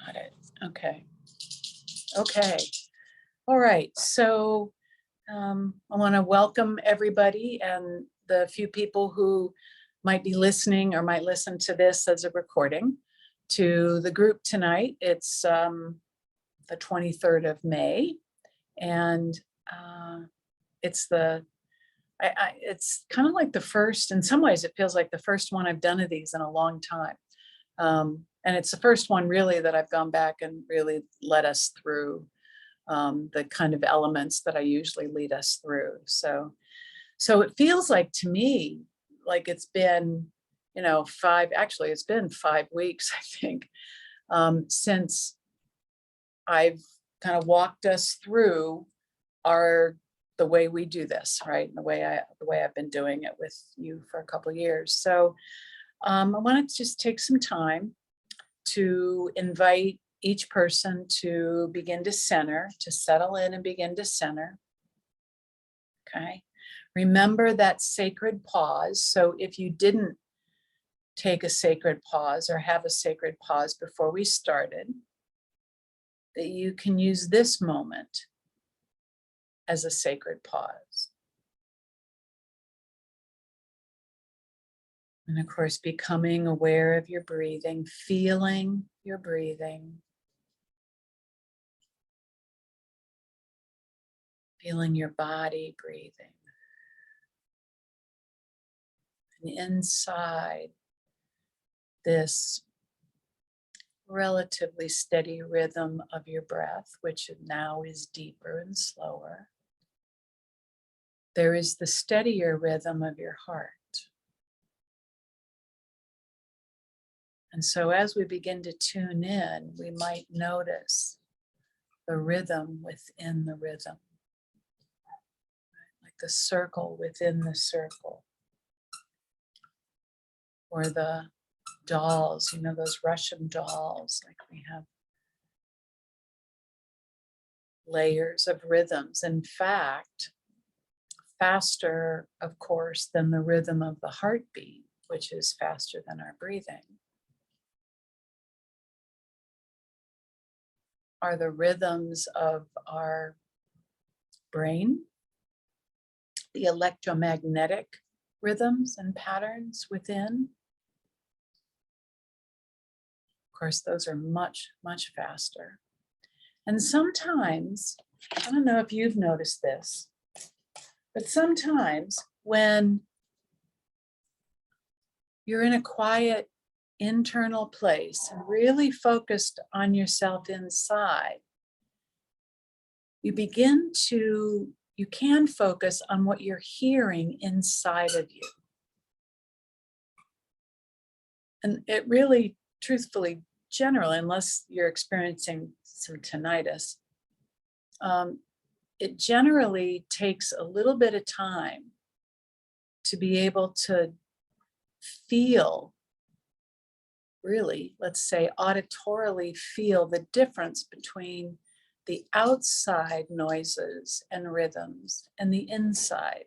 Got it. Okay. Okay. All right. So I want to welcome everybody and the few people who might be listening or might listen to this as a recording to the group tonight. It's the 23rd of May, and it's it's kind of like the first, in some ways it feels like the first one I've done of these in a long time. And it's the first one really that I've gone back and really led us through the kind of elements that I usually lead us through. So it feels like to me, like it's been, it's been 5 weeks, I think, since I've kind of walked us through the way we do this, right? And the way I've been doing it with you for a couple of years. So I want to just take some time to invite each person to begin to center, to settle in and begin to center. Okay. Remember that sacred pause. So if you didn't take a sacred pause or have a sacred pause before we started, that you can use this moment as a sacred pause. And of course, becoming aware of your breathing, feeling your breathing, feeling your body breathing. And inside this relatively steady rhythm of your breath, which now is deeper and slower, there is the steadier rhythm of your heart. And so as we begin to tune in, we might notice the rhythm within the rhythm, like the circle within the circle, or the dolls, those Russian dolls, like we have layers of rhythms. In fact, faster, of course, than the rhythm of the heartbeat, which is faster than our breathing, are the rhythms of our brain, the electromagnetic rhythms and patterns within. Of course, those are much, much faster. And sometimes, I don't know if you've noticed this, but sometimes when you're in a quiet internal place and really focused on yourself inside, you can focus on what you're hearing inside of you. And it really, truthfully, generally, unless you're experiencing some tinnitus, it generally takes a little bit of time to be able to feel, really, let's say auditorily feel the difference between the outside noises and rhythms and the inside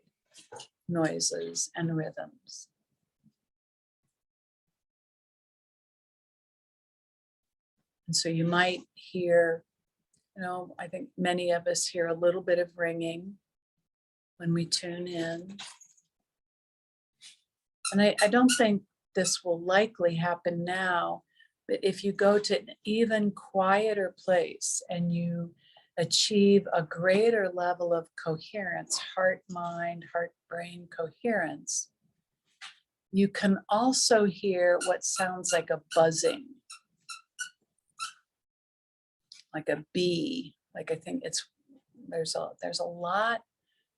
noises and rhythms. And so you might hear, I think many of us hear a little bit of ringing when we tune in. And I don't think this will likely happen now, but if you go to an even quieter place and you achieve a greater level of coherence, heart-mind, heart-brain coherence, you can also hear what sounds like a buzzing, like a bee. Like I think there's a lot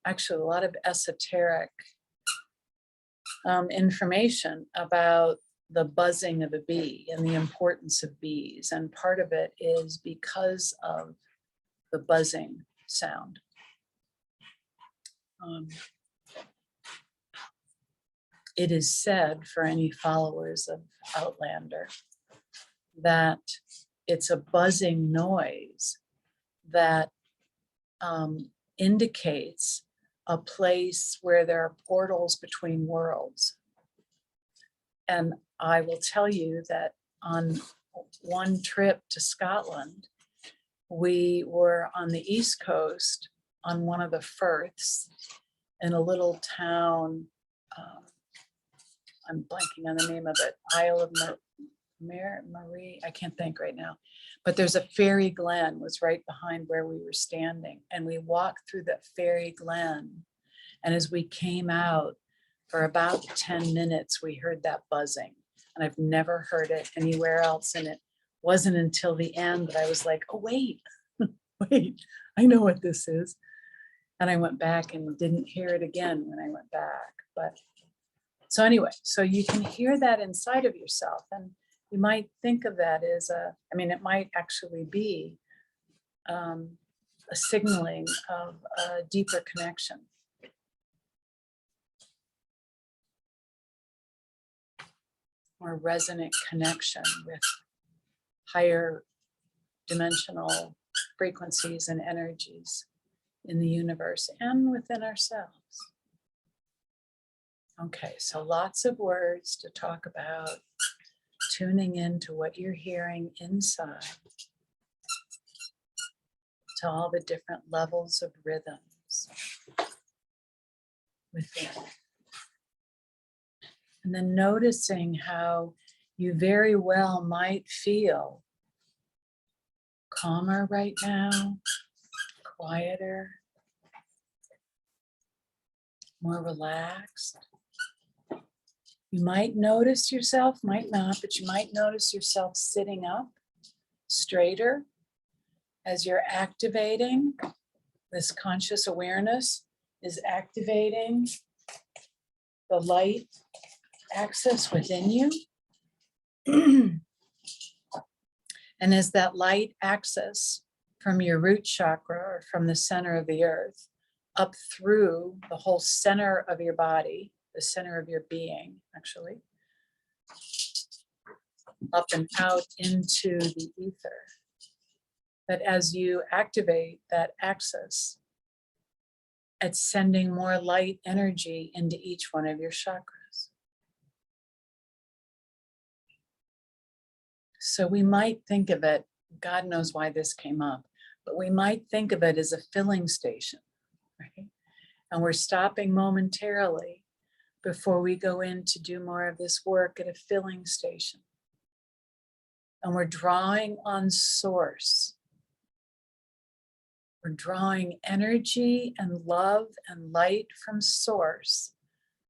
of esoteric information about the buzzing of a bee and the importance of bees. And part of it is because of the buzzing sound. It is said, for any followers of Outlander, that it's a buzzing noise that indicates a place where there are portals between worlds. And I will tell you that on one trip to Scotland, we were on the East Coast on one of the firths in a little town. I'm blanking on the name of it, Isle of Marie, I can't think right now. But there's a fairy glen was right behind where we were standing. And we walked through that fairy glen. And as we came out, for about 10 minutes, we heard that buzzing. And I've never heard it anywhere else. And it wasn't until the end that I was like, oh, wait, wait, I know what this is. And I went back and didn't hear it again when I went back. But so anyway, so you can hear that inside of yourself. And you might think of that as it might actually be a signaling of a deeper connection. Or resonant connection with higher dimensional frequencies and energies in the universe and within ourselves. Okay, so lots of words to talk about, tuning into what you're hearing inside, to all the different levels of rhythms within. And then noticing how you very well might feel calmer right now, quieter, more relaxed. You might notice yourself, might not, but you might notice yourself sitting up straighter as you're activating. This conscious awareness is activating the light axis within you. And as that light axis from your root chakra or from the center of the earth up through the whole center of your body, the center of your being, actually, up and out into the ether, that as you activate that axis, it's sending more light energy into each one of your chakras. So we might think of it, God knows why this came up, but we might think of it as a filling station, right? And we're stopping momentarily before we go in to do more of this work at a filling station. And we're drawing on source. We're drawing energy and love and light from source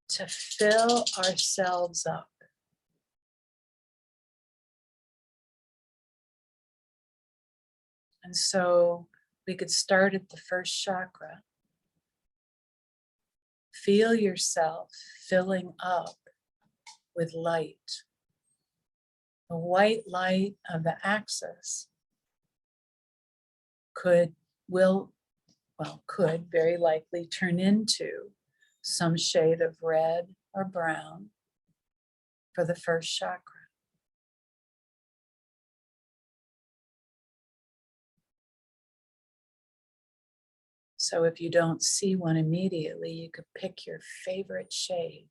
to fill ourselves up. And so we could start at the first chakra. Feel yourself filling up with light. The white light of the axis could very likely turn into some shade of red or brown for the first chakra. So if you don't see one immediately, you could pick your favorite shade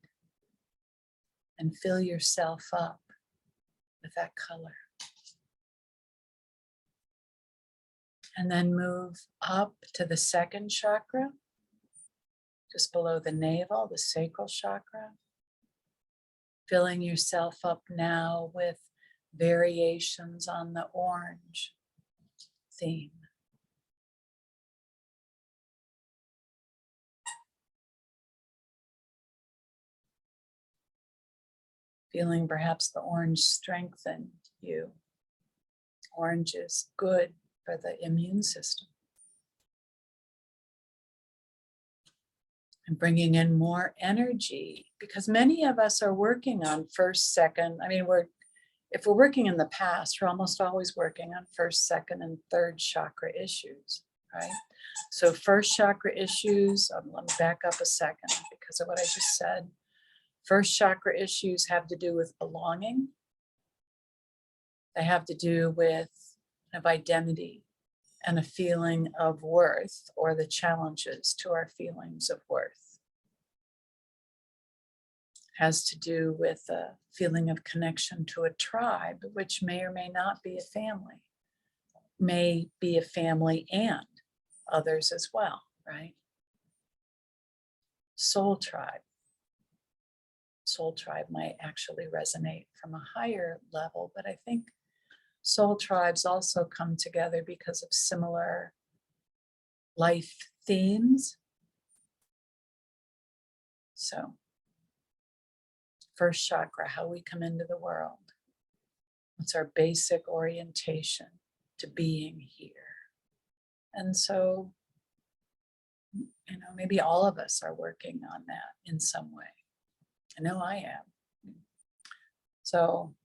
and fill yourself up with that color. And then move up to the second chakra, just below the navel, the sacral chakra. Filling yourself up now with variations on the orange theme. Feeling perhaps the orange strengthen you. Orange is good for the immune system. And bringing in more energy, because many of us are working on first, second. If we're working in the past, we're almost always working on first, second, and third chakra issues, right? So first chakra issues, let me back up a second because of what I just said. First chakra issues have to do with belonging. They have to do with identity and a feeling of worth, or the challenges to our feelings of worth. has to do with a feeling of connection to a tribe, which may or may not be a family, may be a family and others as well, right? Soul tribe. Soul tribe might actually resonate from a higher level, but I think soul tribes also come together because of similar life themes. So, first chakra, how we come into the world. What's our basic orientation to being here? And so, maybe all of us are working on that in some way. I know I am. So,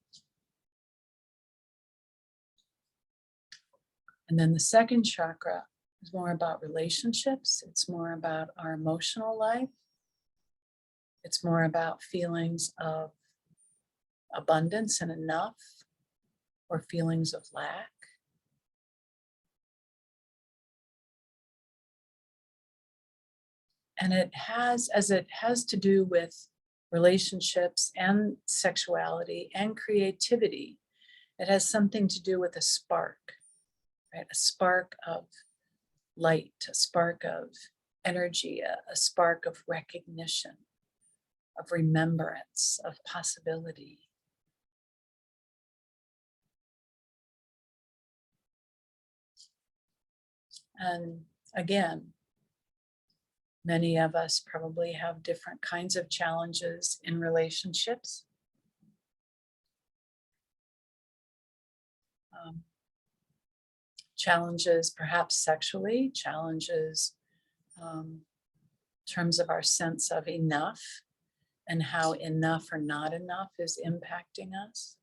and then the second chakra is more about relationships. It's more about our emotional life. It's more about feelings of abundance and enough, or feelings of lack. And it has to do with relationships and sexuality and creativity. It has something to do with a spark, right? A spark of light, a spark of energy, a spark of recognition, of remembrance, of possibility. And again, many of us probably have different kinds of challenges in relationships. Challenges perhaps sexually, challenges in terms of our sense of enough and how enough or not enough is impacting us.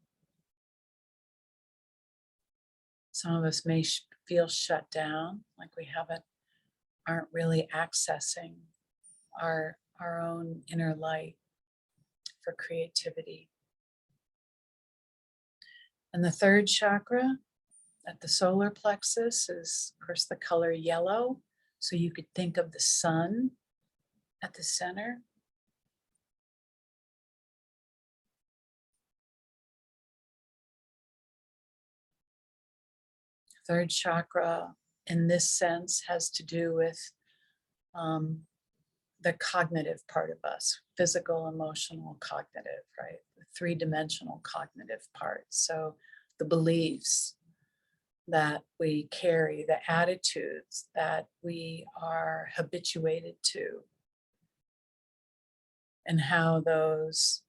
Some of us may feel shut down, like we aren't really accessing our own inner light for creativity. And the third chakra at the solar plexus is, of course, the color yellow. So you could think of the sun at the center. Third chakra, in this sense, has to do with the cognitive part of us, physical, emotional, cognitive, right? The three-dimensional cognitive part. So the beliefs that we carry, the attitudes that we are habituated to, and how those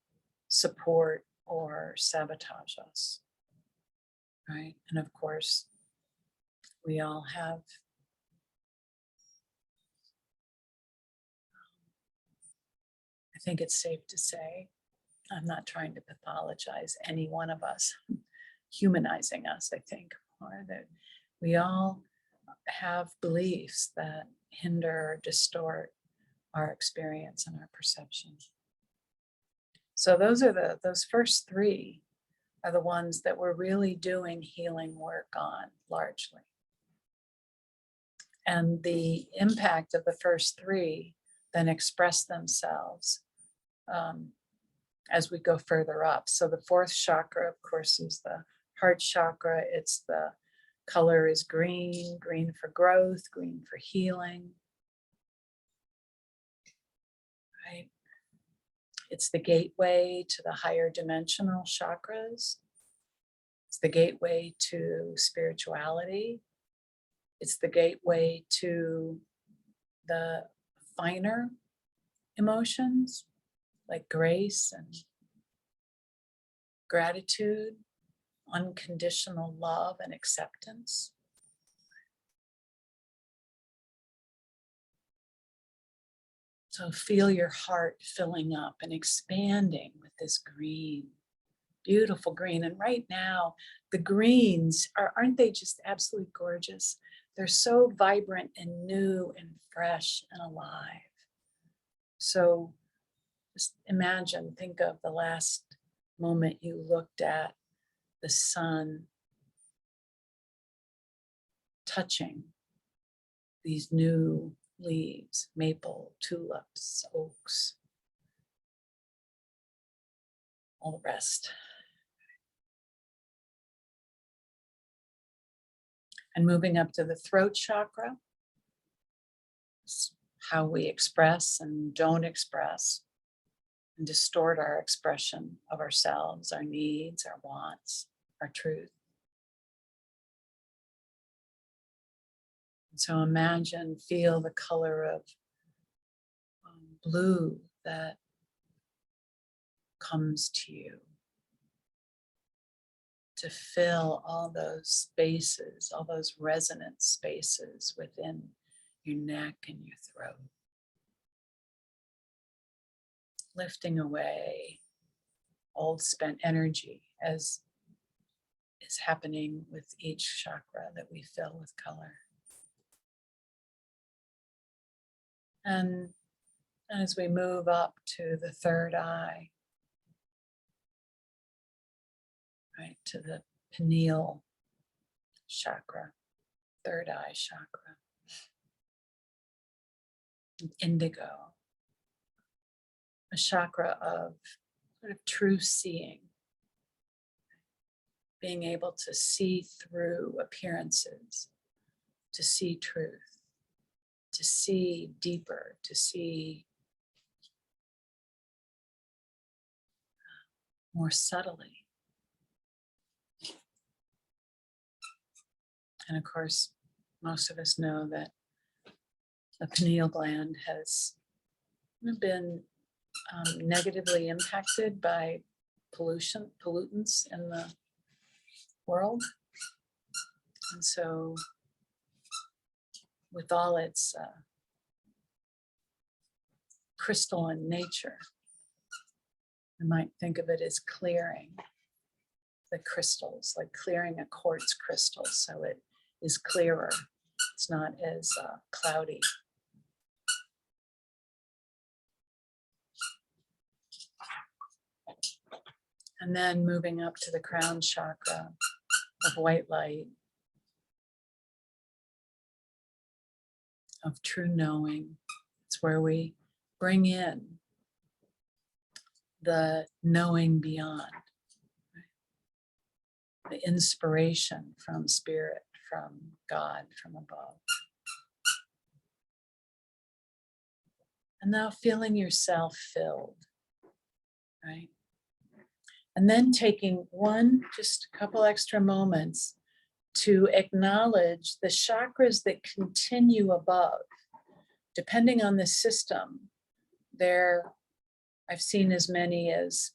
support or sabotage us, right? And of course, we all have I think it's safe to say, I'm not trying to pathologize any one of us, humanizing us, I think, or that we all have beliefs that hinder or distort our experience and our perception. So those first three are the ones that we're really doing healing work on largely. And the impact of the first three then express themselves as we go further up. So the fourth chakra, of course, is the heart chakra. It's the color is green, green for growth, green for healing. Right? It's the gateway to the higher dimensional chakras. It's the gateway to spirituality. It's the gateway to the finer emotions like grace and gratitude, unconditional love and acceptance. So feel your heart filling up and expanding with this green, beautiful green. And right now, the greens aren't they just absolutely gorgeous? They're so vibrant and new and fresh and alive. So just imagine, think of the last moment you looked at the sun touching these new leaves, maple, tulips, oaks. all the rest. And moving up to the throat chakra, how we express and don't express and distort our expression of ourselves, our needs, our wants, our truth. And so imagine, feel the color of blue that comes to you to fill all those spaces, all those resonant spaces within your neck and your throat. Lifting away old spent energy as is happening with each chakra that we fill with color. And as we move up to the third eye, right, to the pineal chakra, third eye chakra, indigo, a chakra of sort of true seeing, being able to see through appearances, to see truth, to see deeper, to see more subtly. And of course, most of us know that the pineal gland has been negatively impacted by pollutants in the world. And so with all its crystalline nature, we might think of it as clearing the crystals, like clearing a quartz crystal so it is clearer. It's not as cloudy. And then moving up to the crown chakra of white light, of true knowing. It's where we bring in the knowing beyond, right? The inspiration from spirit, from God, from above. And now feeling yourself filled, right? And then taking just a couple extra moments to acknowledge the chakras that continue above. Depending on the system, I've seen as many as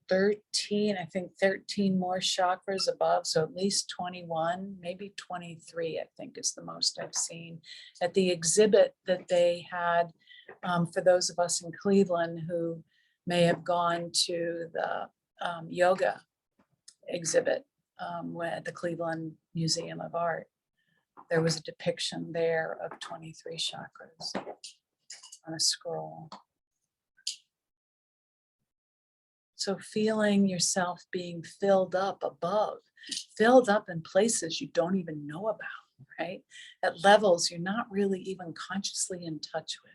13, I think 13 more chakras above, so at least 21, maybe 23, I think is the most I've seen at the exhibit that they had for those of us in Cleveland who may have gone to the yoga exhibit at the Cleveland Museum of Art. There was a depiction there of 23 chakras on a scroll. So feeling yourself being filled up above, filled up in places you don't even know about, right? At levels you're not really even consciously in touch with.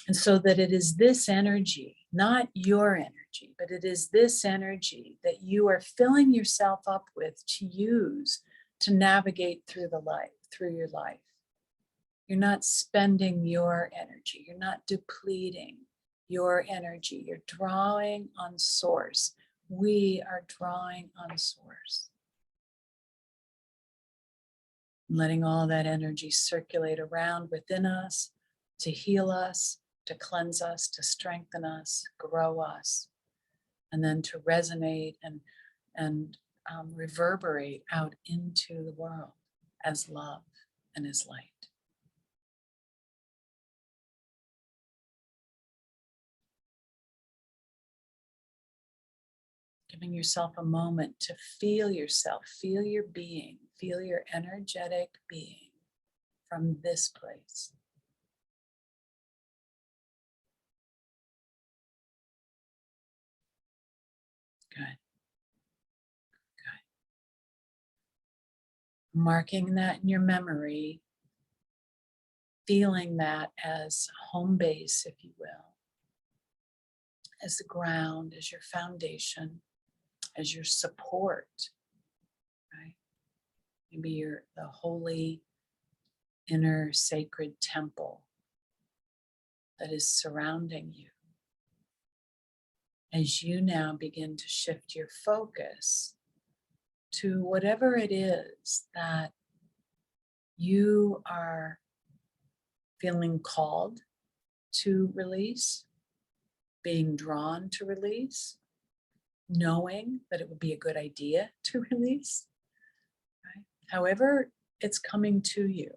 And so that it is this energy, not your energy, but it is this energy that you are filling yourself up with to use to navigate through your life. You're not spending your energy. You're not depleting your energy. You're drawing on source. We are drawing on source. Letting all that energy circulate around within us to heal us, to cleanse us, to strengthen us, grow us, and then to resonate and reverberate out into the world as love and as light. Giving yourself a moment to feel yourself, feel your being, feel your energetic being from this place. Good. Good. Marking that in your memory, feeling that as home base, if you will, as the ground, as your foundation, as your support, right? Maybe you're the holy inner sacred temple that is surrounding you. As you now begin to shift your focus to whatever it is that you are feeling called to release, being drawn to release, knowing that it would be a good idea to release, right? However it's coming to you,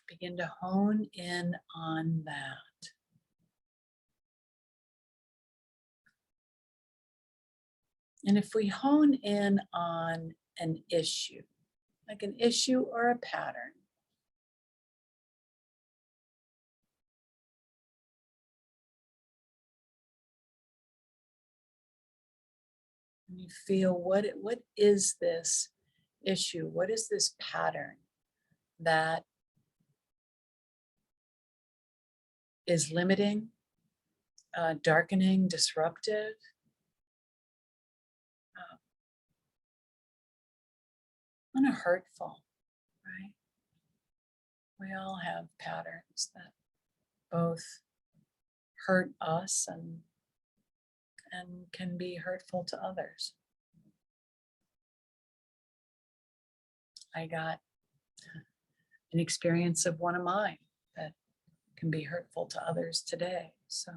begin to hone in on that. And if we hone in on an issue, like an issue or a pattern, and you feel what is this issue? What is this pattern that is limiting, darkening, disruptive? Kind of hurtful, right? We all have patterns that both hurt us and can be hurtful to others. I got an experience of one of mine that can be hurtful to others today. So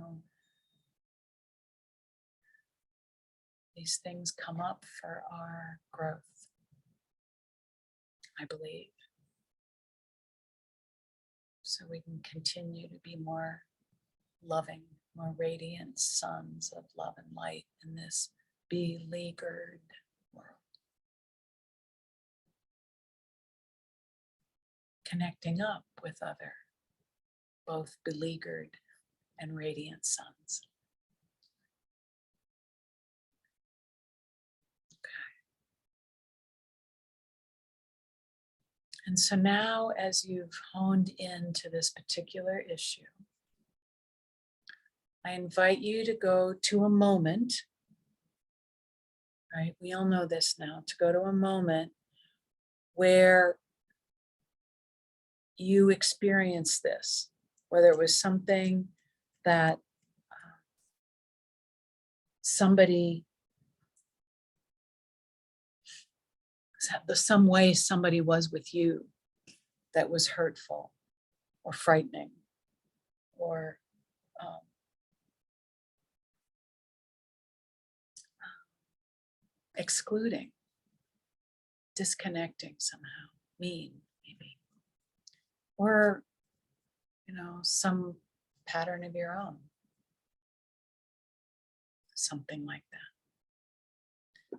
these things come up for our growth, I believe, so we can continue to be more loving, more radiant sons of love and light in this beleaguered world. Connecting up with other, both beleaguered and radiant sons. And so now, as you've honed into this particular issue, I invite you to go to a moment, right? We all know this now, to go to a moment where you experienced this, whether it was something that some way somebody was with you that was hurtful or frightening or excluding, disconnecting somehow, mean maybe, or some pattern of your own, something like that.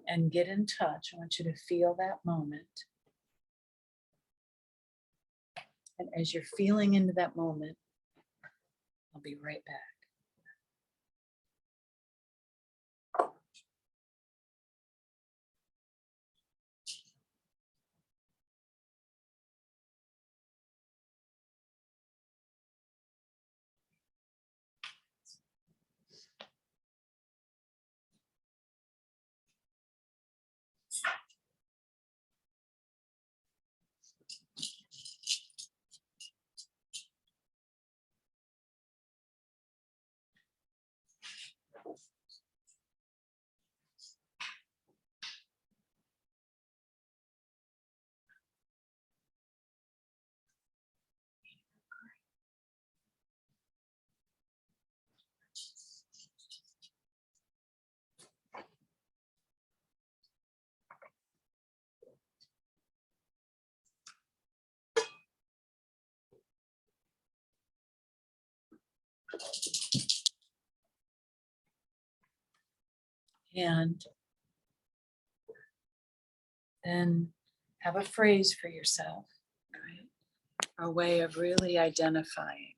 And get in touch. I want you to feel that moment. And as you're feeling into that moment, I'll be right back. And then have a phrase for yourself, right? A way of really identifying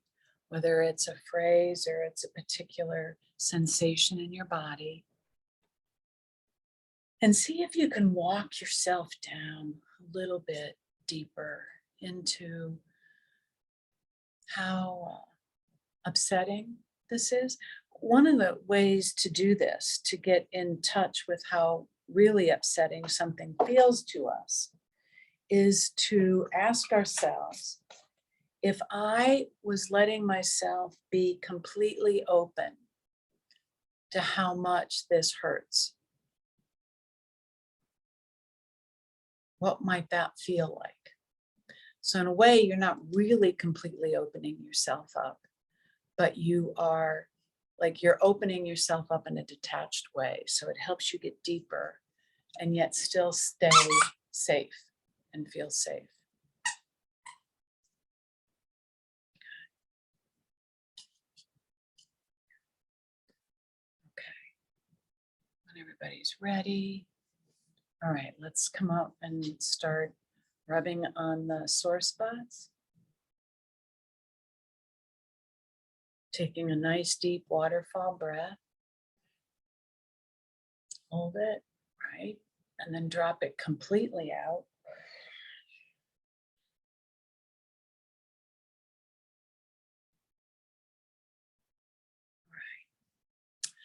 whether it's a phrase or it's a particular sensation in your body. And see if you can walk yourself down a little bit deeper into how upsetting this is. One of the ways to do this, to get in touch with how really upsetting something feels to us, is to ask ourselves, if I was letting myself be completely open to how much this hurts, what might that feel like? So in a way, you're not really completely opening yourself up, but you are like you're opening yourself up in a detached way. So it helps you get deeper and yet still stay safe and feel safe. Okay, when everybody's ready. All right, let's come up and start rubbing on the sore spots. Taking a nice deep waterfall breath. Hold it, right? And then drop it completely out.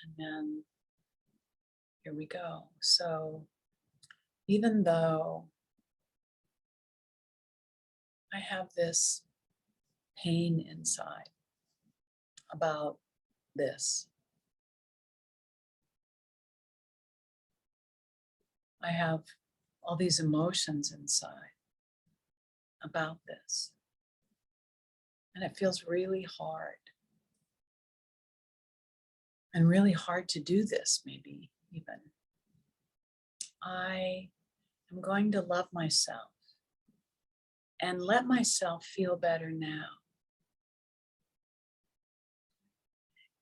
And then here we go. So even though I have this pain inside about this, I have all these emotions inside about this. And it feels really hard. And really hard to do this, maybe even. I am going to love myself and let myself feel better now.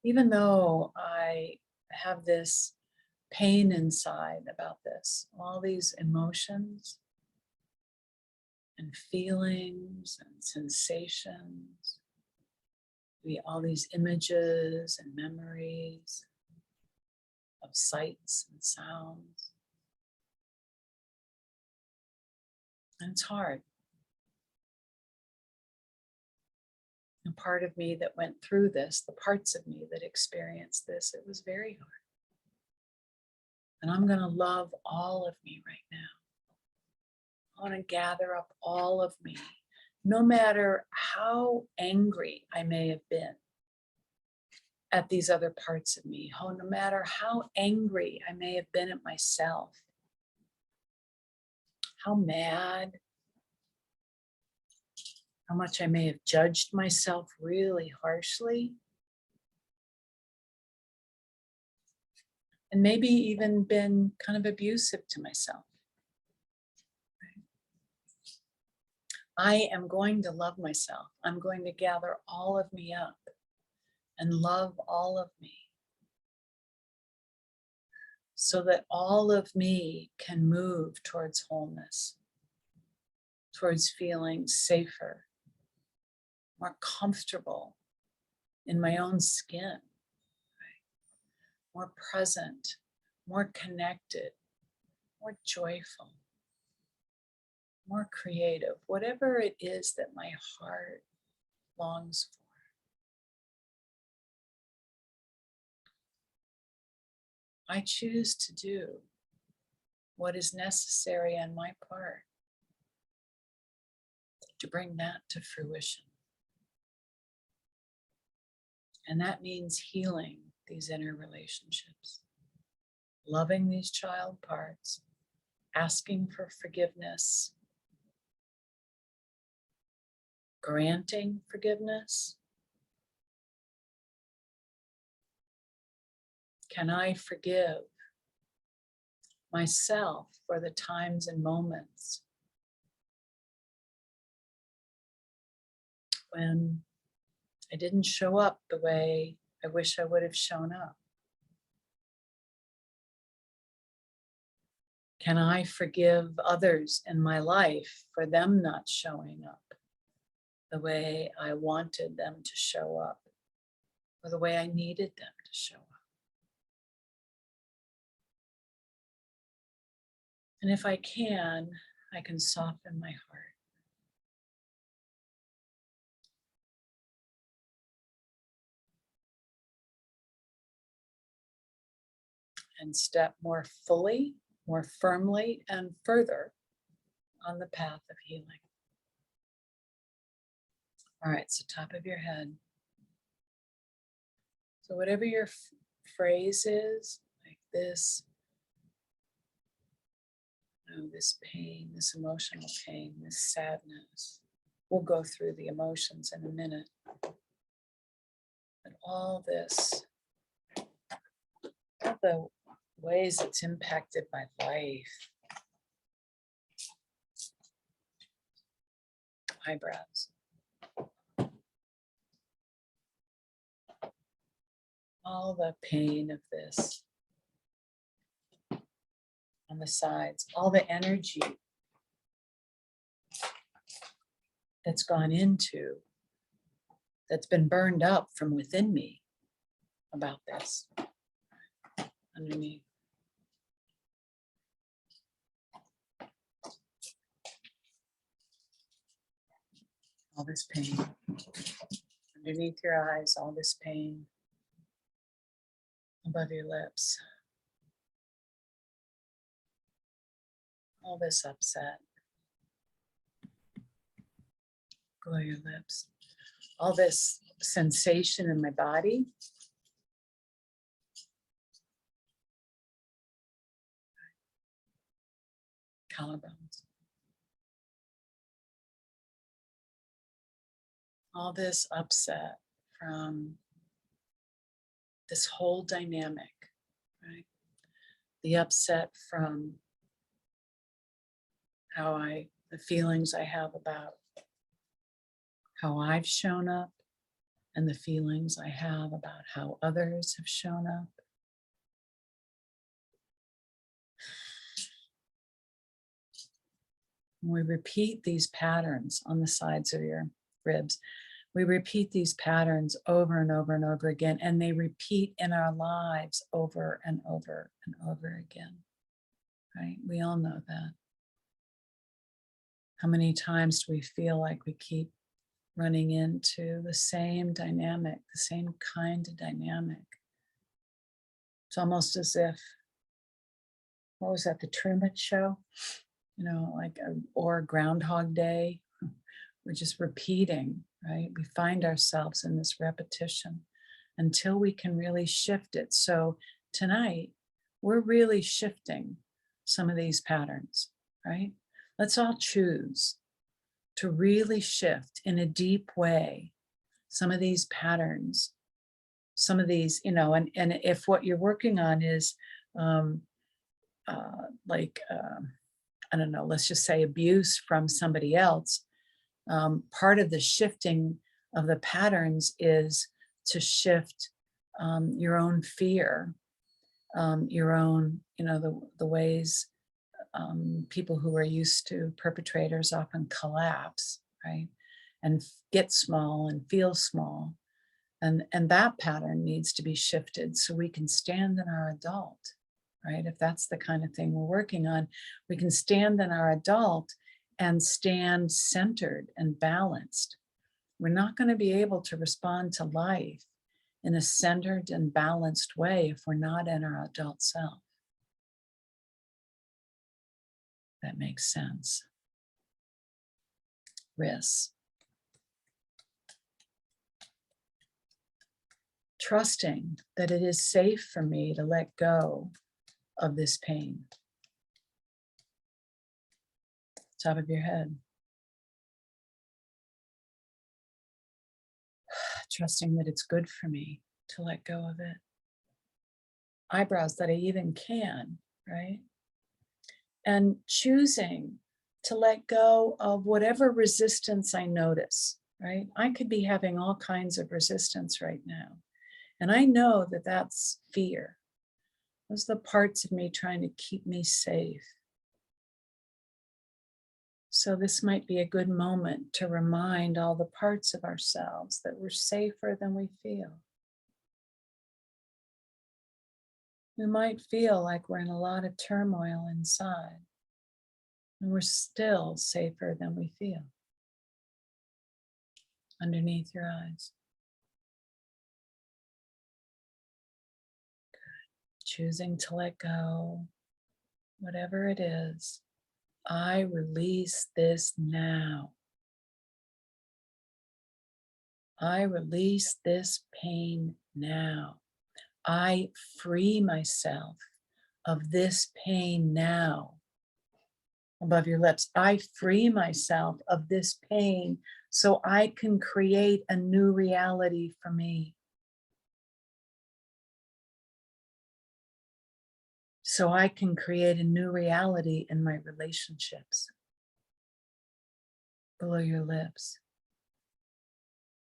Even though I have this pain inside about this, all these emotions and feelings and sensations, all these images and memories of sights and sounds. And it's hard. The part of me that went through this, the parts of me that experienced this, it was very hard. And I'm going to love all of me right now. I want to gather up all of me, no matter how angry I may have been at these other parts of me, no matter how angry I may have been at myself, how mad, how much I may have judged myself really harshly, and maybe even been kind of abusive to myself. I am going to love myself. I'm going to gather all of me up and love all of me so that all of me can move towards wholeness, towards feeling safer, more comfortable in my own skin, right? More present, more connected, more joyful, more creative, whatever it is that my heart longs for. I choose to do what is necessary on my part to bring that to fruition. And that means healing these inner relationships, loving these child parts, asking for forgiveness, granting forgiveness. Can I forgive myself for the times and moments when I didn't show up the way I wish I would have shown up? Can I forgive others in my life for them not showing up the way I wanted them to show up, or the way I needed them to show up? And if I can soften my heart and step more fully, more firmly, and further on the path of healing. All right, so top of your head. So whatever your phrase is, like this, this pain, this emotional pain, this sadness. We'll go through the emotions in a minute. But all this, all the ways it's impacted my life. Eyebrows. All the pain of this on the sides, all the energy that's gone into, that's been burned up from within me about this, underneath. All this pain, underneath your eyes, all this pain, above your lips, all this upset, below your lips, all this sensation in my body. Collarbones. All this upset from this whole dynamic, right? The upset from the feelings I have about how I've shown up, and the feelings I have about how others have shown up. We repeat these patterns on the sides of your ribs. We repeat these patterns over and over and over again, and they repeat in our lives over and over and over again, right? We all know that. How many times do we feel like we keep running into the same dynamic, the same kind of dynamic? It's almost as if, what was that, the Truman Show? You know, or Groundhog Day. We're just repeating, right? We find ourselves in this repetition until we can really shift it. So tonight, we're really shifting some of these patterns, right? Let's all choose to really shift in a deep way some of these patterns, some of these, and if what you're working on is I don't know, let's just say abuse from somebody else, part of the shifting of the patterns is to shift your own fear, your own, the ways people who are used to perpetrators often collapse, right? And get small and feel small. And that pattern needs to be shifted so we can stand in our adult, right? If that's the kind of thing we're working on, we can stand in our adult and stand centered and balanced. We're not going to be able to respond to life in a centered and balanced way if we're not in our adult self. That makes sense. Risks. Trusting that it is safe for me to let go of this pain. Top of your head. Trusting that it's good for me to let go of it. Eyebrows, that I even can, right? And choosing to let go of whatever resistance I notice, right? I could be having all kinds of resistance right now. And I know that that's fear. Those are the parts of me trying to keep me safe. So this might be a good moment to remind all the parts of ourselves that we're safer than we feel. We might feel like we're in a lot of turmoil inside, and we're still safer than we feel. Underneath your eyes. Good. choosing to let go, whatever it is, I release this now. I release this pain now. I free myself of this pain now. Above your lips, I free myself of this pain so I can create a new reality for me. So I can create a new reality in my relationships. Below your lips.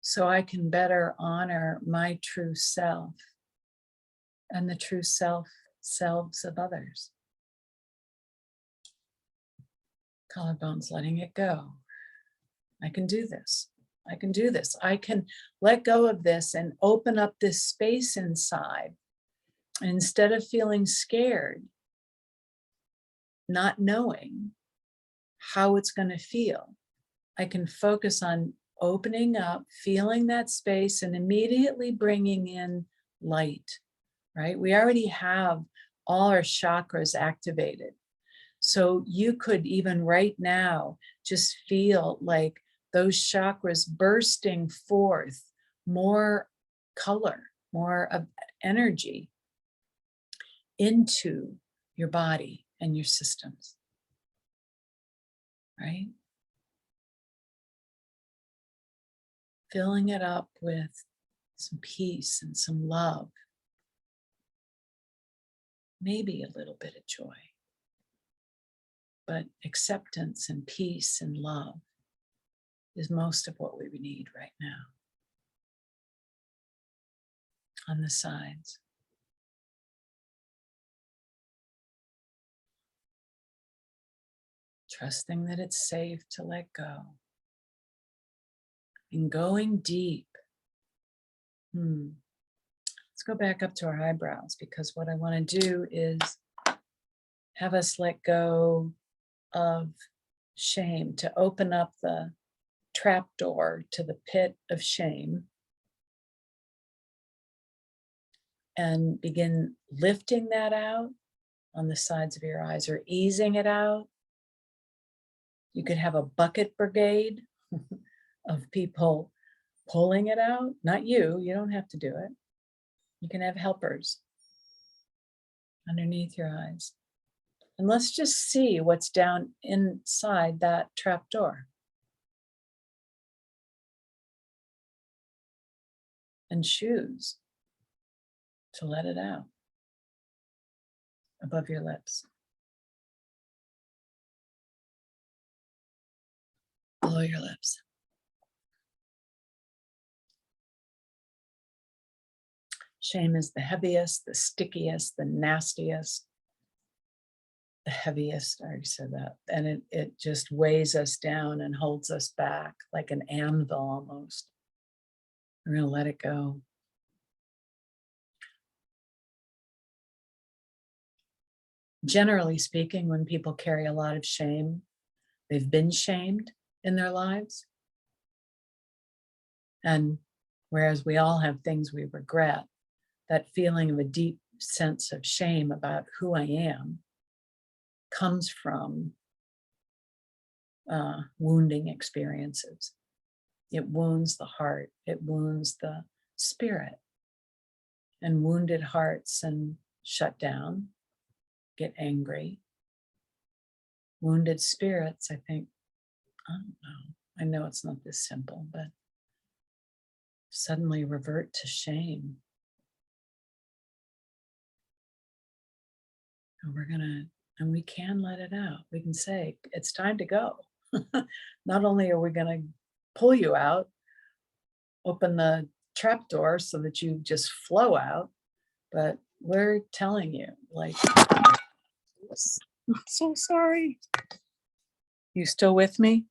So I can better honor my true self and the true selves of others. Collarbones, letting it go. I can do this. I can do this. I can let go of this and open up this space inside. And instead of feeling scared, not knowing how it's going to feel, I can focus on opening up, feeling that space, and immediately bringing in light, right? We already have all our chakras activated. So you could even right now just feel like those chakras bursting forth more color, more of energy into your body and your systems, right? Filling it up with some peace and some love, maybe a little bit of joy, but acceptance and peace and love is most of what we need right now. On the sides. Trusting that it's safe to let go. And going deep. Let's go back up to our eyebrows, because what I want to do is have us let go of shame, to open up the trapdoor to the pit of shame and begin lifting that out on the sides of your eyes, or easing it out. You could have a bucket brigade of people pulling it out. Not you, you don't have to do it. You can have helpers underneath your eyes. And let's just see what's down inside that trapdoor. And choose to let it out above your lips. Below your lips. Shame is the heaviest, the stickiest, the nastiest, the heaviest. I already said that. And it just weighs us down and holds us back like an anvil almost. We're going to let it go. Generally speaking, when people carry a lot of shame, they've been shamed in their lives. And whereas we all have things we regret, that feeling of a deep sense of shame about who I am comes from wounding experiences. It wounds the heart, it wounds the spirit. And wounded hearts and shut down, get angry. Wounded spirits, I think, I don't know. I know it's not this simple, but suddenly revert to shame. And we can let it out. We can say, it's time to go. Not only are we going to pull you out, open the trapdoor so that you just flow out, but we're telling you, like, I'm so sorry. You still with me?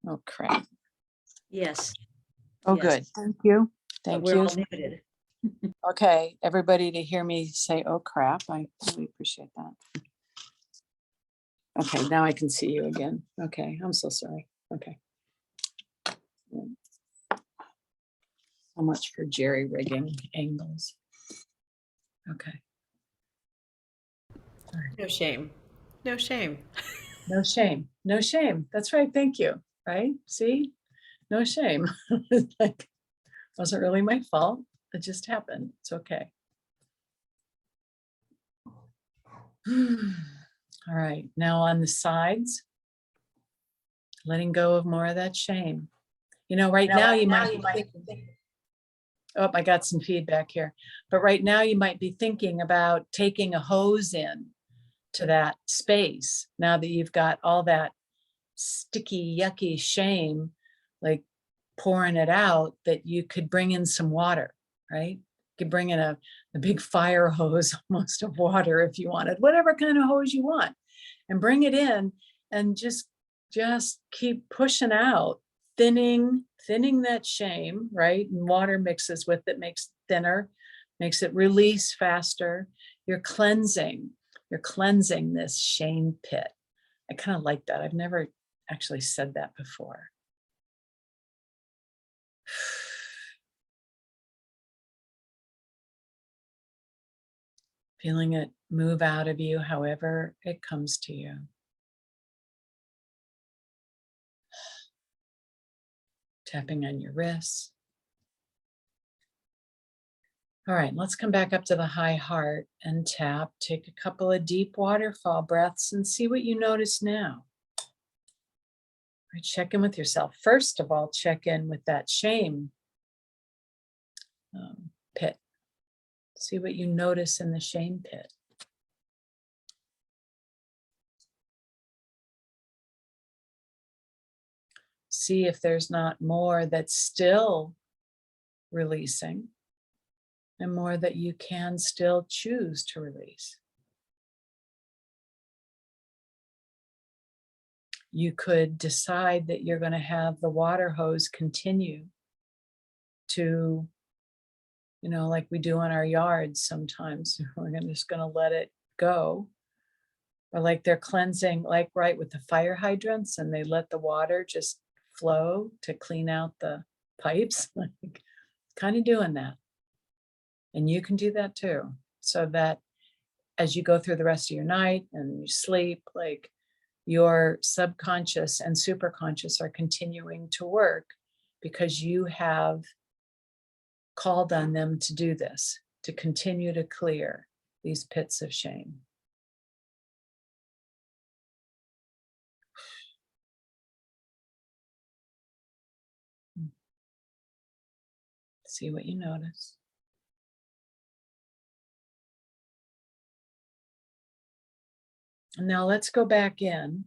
Oh, crap. Yes. Oh, Yes. good. Thank you. Thank We're you. all muted. Okay, everybody to hear me say, oh, crap. I really appreciate that. Okay, now I can see you again. Okay, I'm so sorry. Okay. So much for jerry rigging angles. Okay. No shame. No shame. No shame. No shame. That's right. Thank you. Right? See? No shame. Like, wasn't really my fault. It just happened. It's okay. All right. Now on the sides, letting go of more of that shame. You know, right now you might be thinking, oh, I got some feedback here. But right now you might be thinking about taking a hose in to that space now that you've got all that sticky, yucky shame, like pouring it out, that you could bring in some water, right? You could bring in a big fire hose almost of water if you wanted, whatever kind of hose you want, and bring it in and just keep pushing out, thinning that shame, right? And water mixes with it, makes it thinner, makes it release faster. You're cleansing this shame pit. I kind of like that. I've never actually said that before. Feeling it move out of you however it comes to you. Tapping on your wrists. All right, let's come back up to the high heart and tap. Take a couple of deep waterfall breaths and see what you notice now. All right, check in with yourself. First of all, check in with that shame pit. See what you notice in the shame pit. See if there's not more that's still releasing and more that you can still choose to release. You could decide that you're going to have the water hose continue to, you know, like we do in our yards sometimes, we're just going to let it go. Or like they're cleansing, like right with the fire hydrants, and they let the water just flow to clean out the pipes, like kind of doing that. And you can do that too. So that as you go through the rest of your night and you sleep, like your subconscious and superconscious are continuing to work because you have called on them to do this, to continue to clear these pits of shame. See what you notice. And now let's go back in,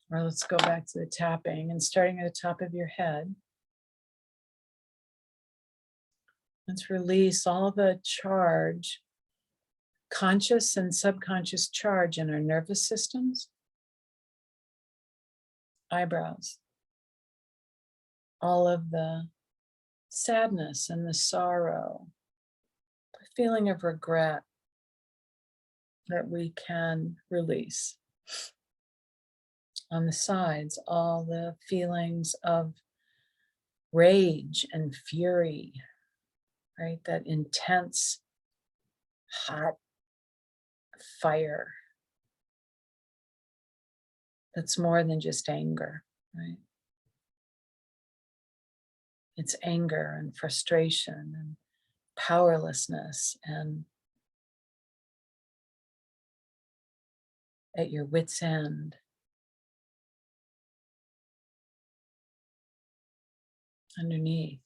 or let's go back to the tapping and starting at the top of your head. Let's release all the charge, conscious and subconscious charge in our nervous systems, eyebrows, all of the sadness and the sorrow, the feeling of regret that we can release. On the sides, all the feelings of rage and fury, right? That intense, hot fire that's more than just anger, right? It's anger and frustration and powerlessness and at your wit's end. Underneath,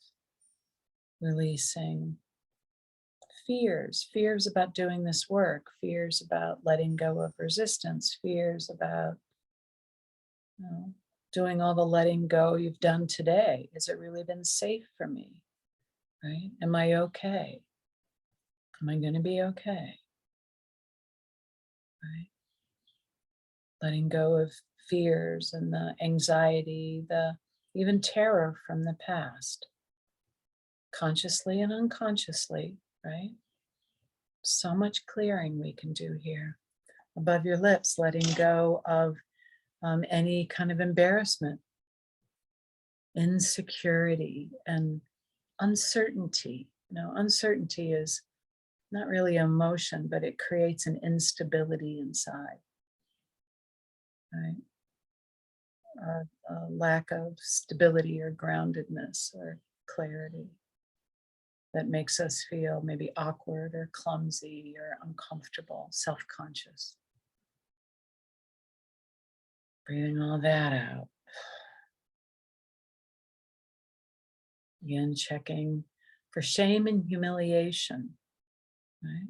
releasing fears about doing this work, fears about letting go of resistance, fears about, you know, doing all the letting go you've done today. Has it really been safe for me? Right? Am I okay? Am I going to be okay? Right? Letting go of fears and the anxiety, the even terror from the past, consciously and unconsciously, right? So much clearing we can do here. Above your lips, letting go of any kind of embarrassment, insecurity, and uncertainty. You know, uncertainty is not really emotion, but it creates an instability inside, right? A lack of stability or groundedness or clarity that makes us feel maybe awkward or clumsy or uncomfortable, self-conscious. Breathing all that out. Again, checking for shame and humiliation, right?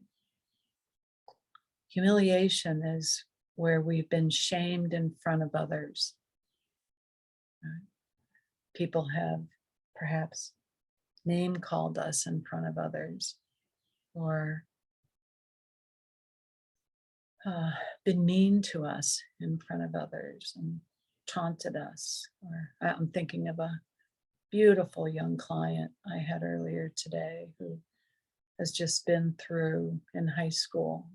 Humiliation is where we've been shamed in front of others. Right? People have perhaps name called us in front of others, or been mean to us in front of others and taunted us. Or I'm thinking of a beautiful young client I had earlier today who has just been through in high school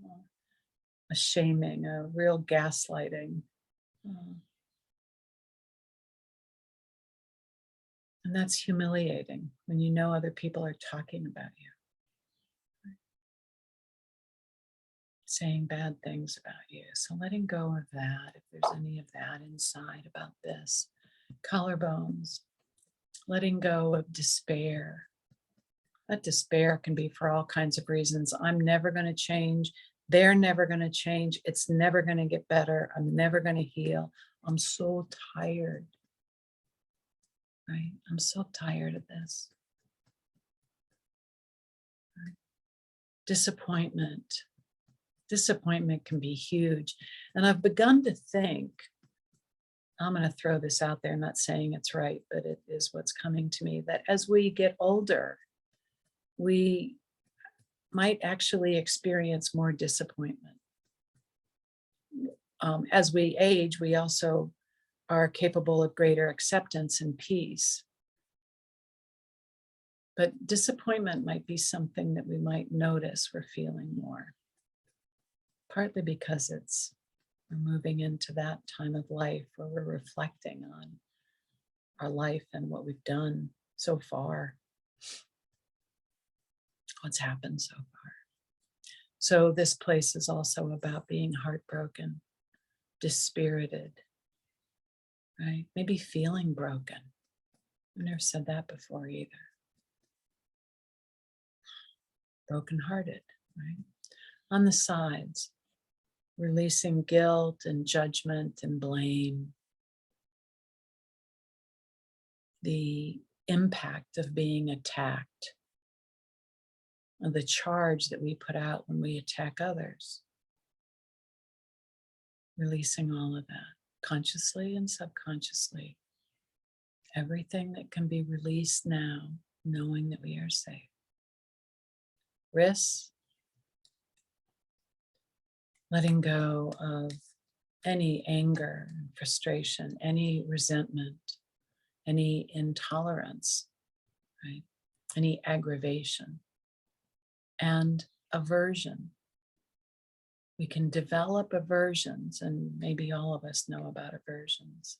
a shaming, a real gaslighting. And that's humiliating when you know other people are talking about you, saying bad things about you. So letting go of that, if there's any of that inside about this. Collarbones, letting go of despair. That despair can be for all kinds of reasons. I'm never going to change. They're never going to change. It's never going to get better. I'm never going to heal. I'm so tired. Right? I'm so tired of this. Right? Disappointment. Disappointment can be huge. And I've begun to think, I'm going to throw this out there, I'm not saying it's right, but it is what's coming to me, that as we get older, we might actually experience more disappointment. As we age, we also are capable of greater acceptance and peace. But disappointment might be something that we might notice we're feeling more. Partly because we're moving into that time of life where we're reflecting on our life and what we've done so far, what's happened so far. So this place is also about being heartbroken, dispirited, right? Maybe feeling broken. I've never said that before either. Brokenhearted, right? On the sides, releasing guilt and judgment and blame. The impact of being attacked, of the charge that we put out when we attack others. Releasing all of that, consciously and subconsciously. Everything that can be released now, knowing that we are safe. Wrists, letting go of any anger and frustration, any resentment, any intolerance, right? Any aggravation and aversion. We can develop aversions, and maybe all of us know about aversions,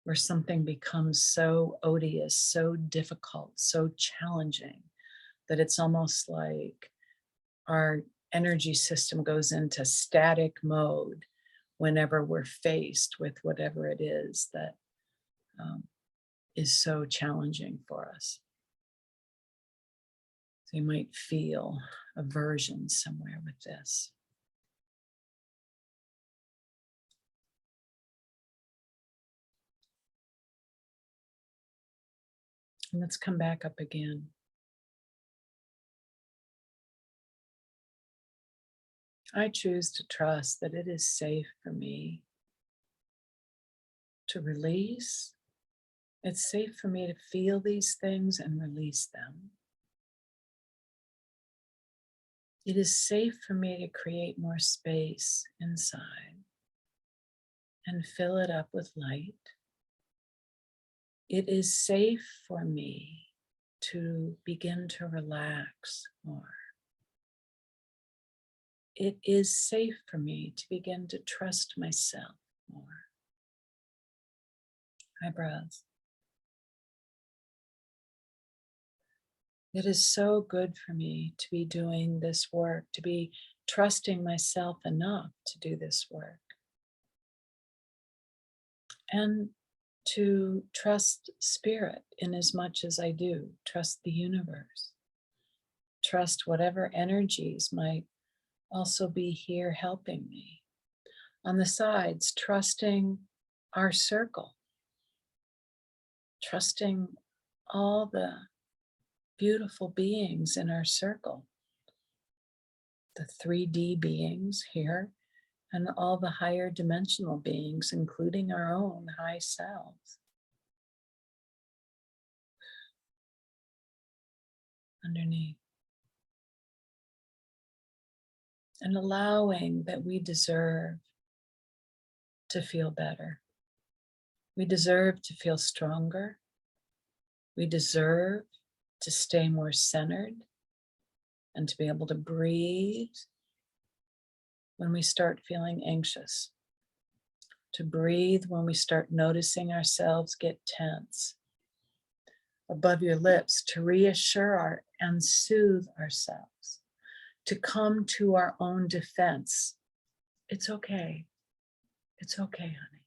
where something becomes so odious, so difficult, so challenging that it's almost like our energy system goes into static mode whenever we're faced with whatever it is that is so challenging for us. So you might feel aversion somewhere with this. And let's come back up again. I choose to trust that it is safe for me to release. It's safe for me to feel these things and release them. It is safe for me to create more space inside and fill it up with light. It is safe for me to begin to relax more. It is safe for me to begin to trust myself more. Eyebrows. It is so good for me to be doing this work, to be trusting myself enough to do this work, and to trust spirit in as much as I do, trust the universe, trust whatever energies might also be here helping me. On the sides, trusting our circle, trusting all the beautiful beings in our circle, the 3D beings here, and all the higher dimensional beings, including our own high selves. Underneath. And allowing that we deserve to feel better. We deserve to feel stronger. We deserve to stay more centered and to be able to breathe when we start feeling anxious, to breathe when we start noticing ourselves get tense. Above your lips, to reassure and soothe ourselves, to come to our own defense. It's okay. It's okay, honey.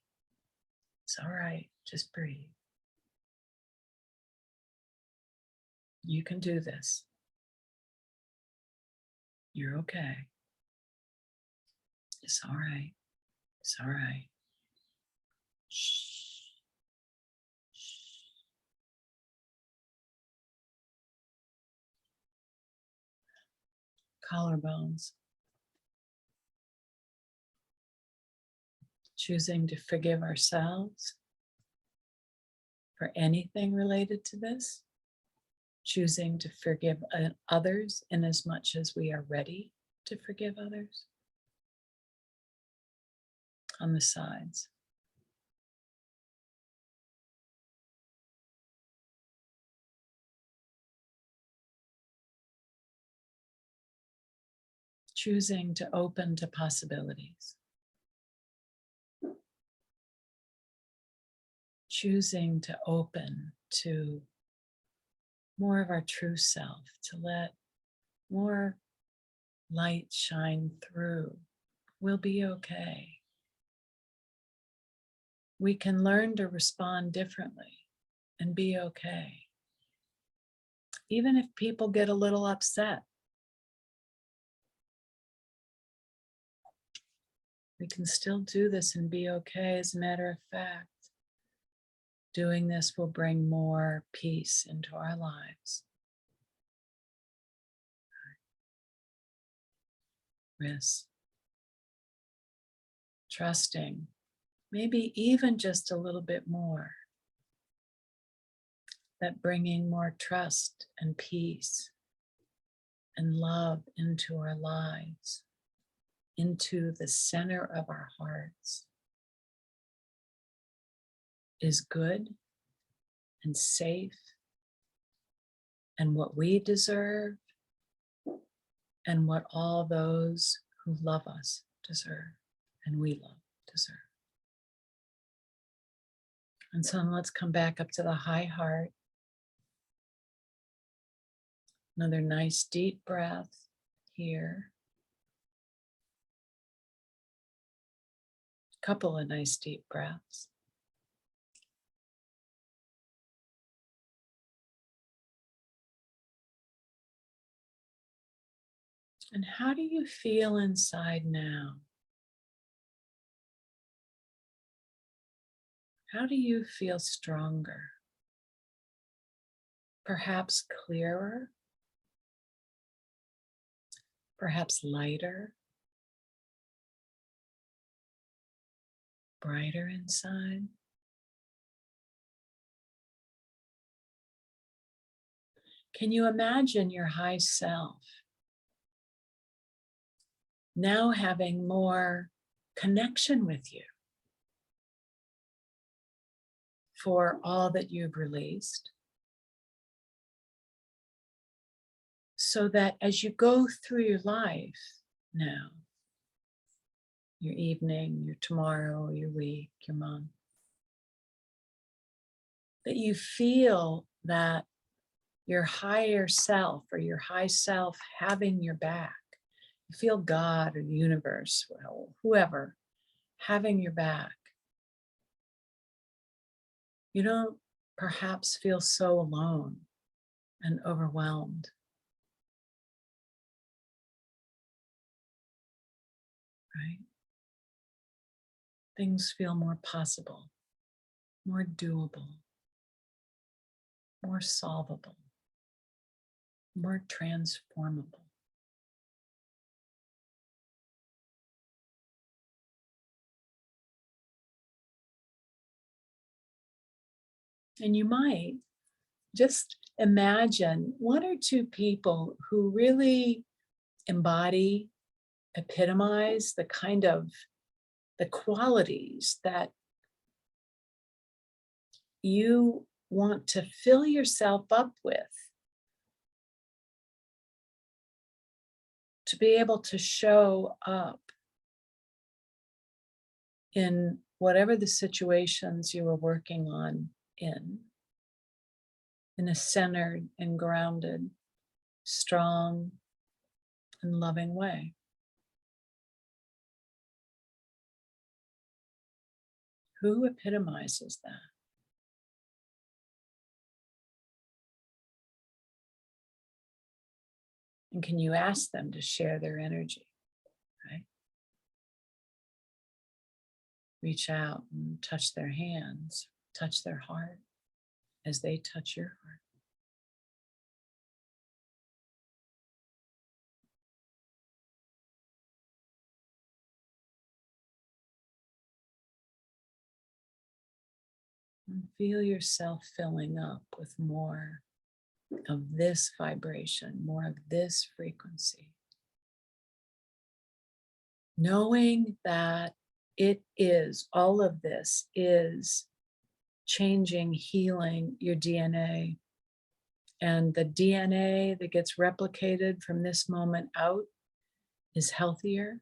It's all right. Just breathe. You can do this. You're okay. It's all right. It's all right. Shh. Collarbones. Choosing to forgive ourselves for anything related to this. Choosing to forgive others in as much as we are ready to forgive others. On the sides. Choosing to open to possibilities. Choosing to open to more of our true self, to let more light shine through. We'll be okay. We can learn to respond differently and be okay. Even if people get a little upset, we can still do this and be okay. As a matter of fact, doing this will bring more peace into our lives. Wrists. Trusting, maybe even just a little bit more, that bringing more trust and peace and love into our lives, into the center of our hearts, is good and safe and what we deserve and what all those who love us deserve and we love deserve. And so let's come back up to the high heart. Another nice deep breath here. Couple of nice deep breaths. And how do you feel inside now? How do you feel stronger? Perhaps clearer? Perhaps lighter? Brighter inside? Can you imagine your high self now having more connection with you for all that you've released? So that as you go through your life now, your evening, your tomorrow, your week, your month, that you feel that your higher self or your high self having your back. You feel God or the universe, well, whoever, having your back. You don't perhaps feel so alone and overwhelmed, right? Things feel more possible, more doable, more solvable, more transformable. And you might just imagine one or two people who really embody, epitomize the kind of the qualities that you want to fill yourself up with to be able to show up in whatever the situations you are working on in a centered and grounded, strong and loving way. Who epitomizes that? And can you ask them to share their energy, right? Reach out and touch their hands, touch their heart as they touch your heart. And feel yourself filling up with more of this vibration, more of this frequency. Knowing that it is, all of this is changing, healing your DNA. And the DNA that gets replicated from this moment out is healthier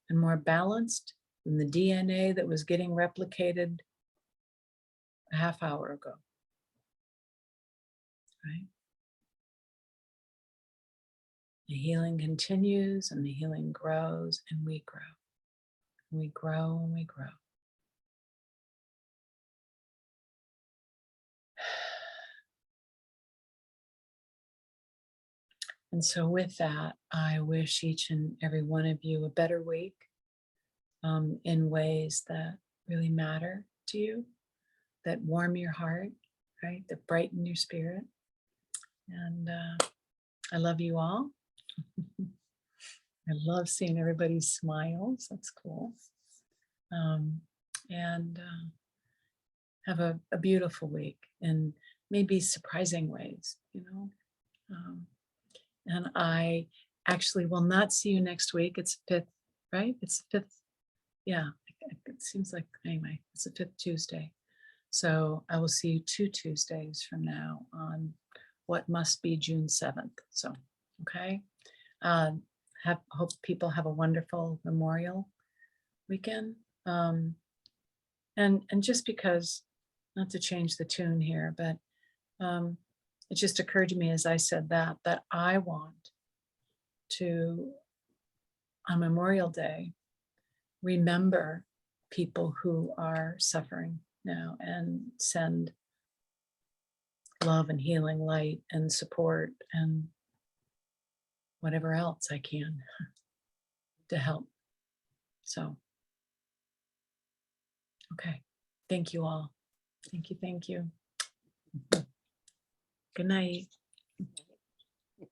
and more balanced than the DNA that was getting replicated a half hour ago, right? The healing continues and the healing grows and we grow. And we grow and we grow. And so with that, I wish each and every one of you a better week in ways that really matter to you, that warm your heart, right? That brighten your spirit. And I love you all. I love seeing everybody's smiles. That's cool. And have a beautiful week in maybe surprising ways, you know. And I actually will not see you next week. It's 5th, right? It's the 5th. Yeah, it seems like, anyway, it's the 5th Tuesday. So I will see you 2 Tuesdays from now on what must be June 7th. So, okay. Hope people have a wonderful Memorial weekend. And just because, not to change the tune here, but it just occurred to me as I said that I want to, on Memorial Day, remember people who are suffering now and send love and healing light and support and whatever else I can to help. So, okay. Thank you all. Thank you. Thank you. Good night.